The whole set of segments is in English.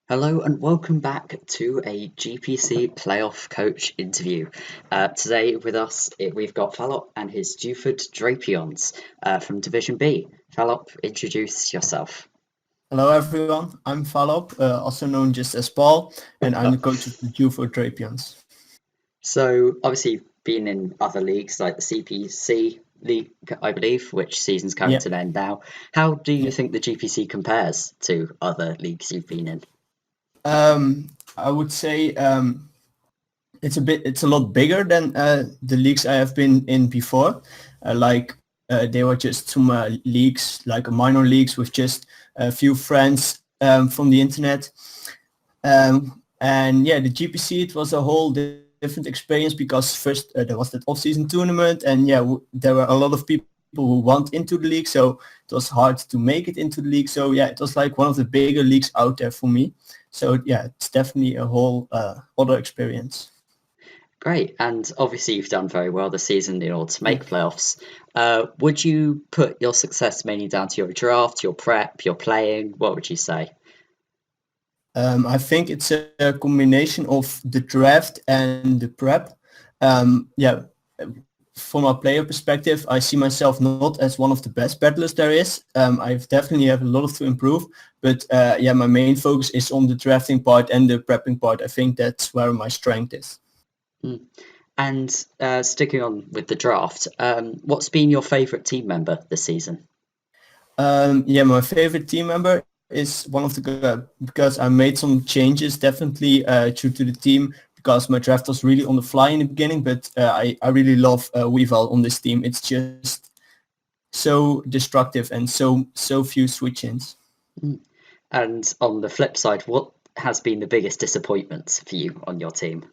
Hello and welcome back to a GPC playoff coach interview. Today with us, we've got Phalop and his Dewford Drapions from Division B. Phalop, introduce yourself. Hello everyone, I'm Phalop, also known just as Paul, and I'm the coach of the Dewford Drapions. So obviously you've been in other leagues like the CPC league, I believe, which season's coming Yeah, to an end now. How do you yeah. think the GPC compares to other leagues you've been in? I would say it's a lot bigger than the leagues I have been in before. They were just some leagues, like minor leagues with just a few friends from the internet. And yeah, the GPC, it was a whole different experience because first there was that off-season tournament, and yeah, there were a lot of people who want into the league, so it was hard to make it into the league. So yeah, it was like one of the bigger leagues out there for me. So yeah, it's definitely a whole other experience. Great, and obviously you've done very well this season in order to make playoffs. Would you put your success mainly down to your draft, your prep, your playing? What would you say? I think it's a combination of the draft and the prep. Yeah, from a player perspective, I see myself not as one of the best battlers there is. I definitely have a lot to improve, but yeah, my main focus is on the drafting part and the prepping part. I think that's where my strength is. Mm. And sticking on with the draft, what's been your favourite team member this season? Yeah, my favorite team member is one of the because I made some changes definitely due to the team because my draft was really on the fly in the beginning. But I really love Weaval on this team. It's just so destructive and so few switch-ins. Mm. And on the flip side, what has been the biggest disappointment for you on your team?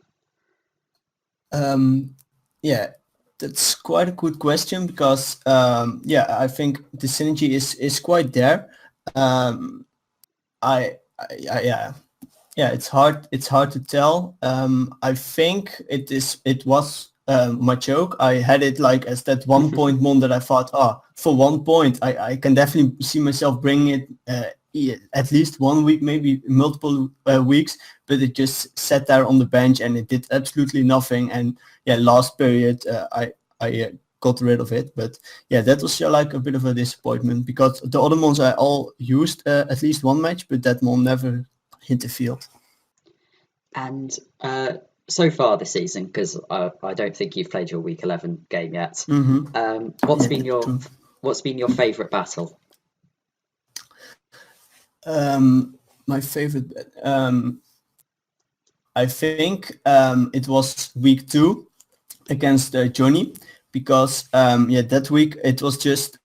Um, yeah, that's quite a good question because yeah, I think the synergy is quite there. Um, yeah, yeah, it's hard to tell. I think it was my joke. I had it like as that 1 point mon that I thought, for 1 point, I can definitely see myself bringing it at least 1 week, maybe multiple weeks, but it just sat there on the bench and it did absolutely nothing. And yeah, last period, I got rid of it. But yeah, that was like a bit of a disappointment because the other ones I all used at least one match, but that one never hit the field. And so far this season, because I don't think you've played your Week 11 game yet, Mm-hmm. what's Yeah, been that's your true. favourite battle? My favorite, I think it was week 2 against Johnny because yeah, that week it was just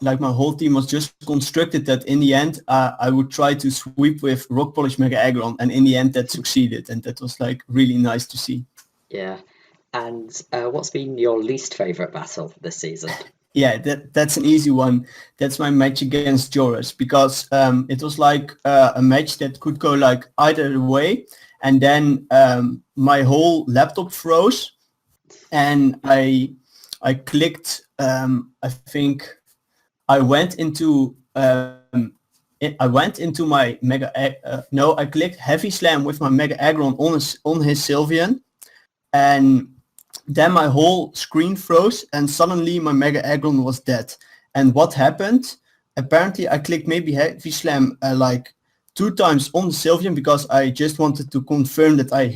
like my whole team was just constructed that in the end I would try to sweep with rock polish mega aggron, and in the end that succeeded, and that was like really nice to see. Yeah. And what's been your least favourite battle this season? Yeah, that's an easy one. That's my match against Joris because it was like a match that could go like either way, and then my whole laptop froze, and I clicked. I think I went into I went into my no, I clicked heavy slam with my mega aggron on his Sylvian, and then my whole screen froze and suddenly my Mega Aggron was dead. And what happened? Apparently I clicked maybe Heavy Slam like 2 times on the Sylvian because I just wanted to confirm that I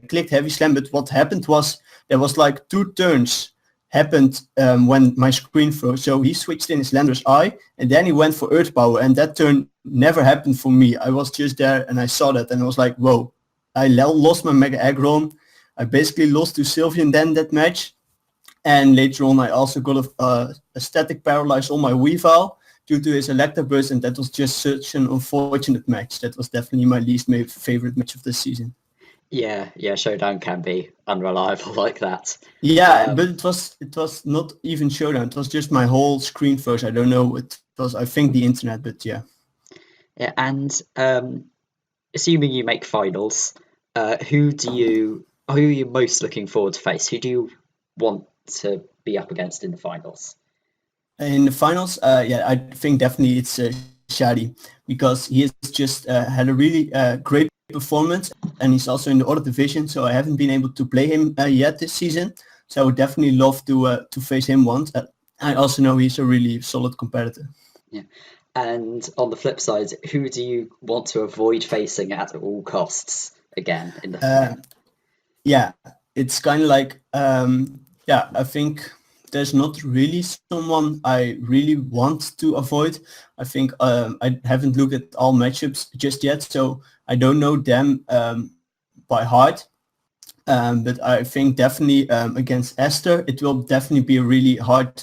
clicked Heavy Slam. But what happened was there was like 2 turns happened when my screen froze. So he switched in his Lander's Eye and then he went for Earth Power, and that turn never happened for me. I was just there and I saw that and I was like, whoa, I lost my Mega Aggron. I basically lost to Sylvian then that match, and later on I also got a static paralyze on my Weavile due to his Electabuzz, and that was just such an unfortunate match. That was definitely my least favorite match of the season. Yeah, yeah, Showdown can be unreliable like that. Yeah, but Um, it was not even Showdown. It was just my whole screen froze. I don't know. It was, I think, the internet, but yeah. yeah, and assuming you make finals, who are you most looking forward to face? Who do you want to be up against in the finals? In the finals, yeah, I think definitely it's Shadi, because he has just had a really great performance, and he's also in the other division. So I haven't been able to play him yet this season. So I would definitely love to face him once. I also know he's a really solid competitor. Yeah. And on the flip side, who do you want to avoid facing at all costs again in the Yeah, it's kind of like I think there's not really someone I really want to avoid. I think I haven't looked at all matchups just yet, so I don't know them by heart. But I think definitely against Esther, it will definitely be a really hard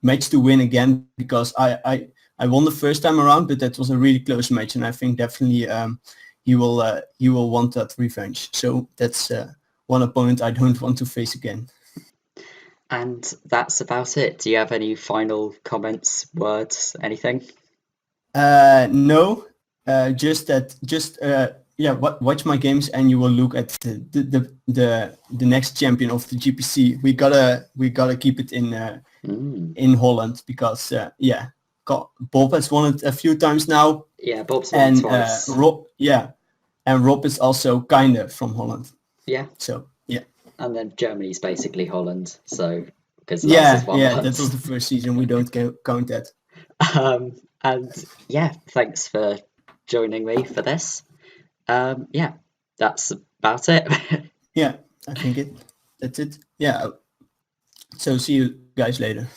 match to win again, because I won the first time around, but that was a really close match, and I think definitely he will want that revenge. So that's one opponent I don't want to face again. And that's about it. Do you have any final comments, words, anything? No, watch my games and you will look at the next champion of the GPC. We gotta keep it in Holland, because Bob has won it a few times now. Yeah, Bob's won And twice. Rob is also kinda from Holland. Yeah. So yeah. And then Germany's basically Holland, so because Lars has won That once. was the first season. We don't count that. And yeah, thanks for joining me for this. Yeah, that's about it. Yeah, I think that's it. Yeah. So see you guys later.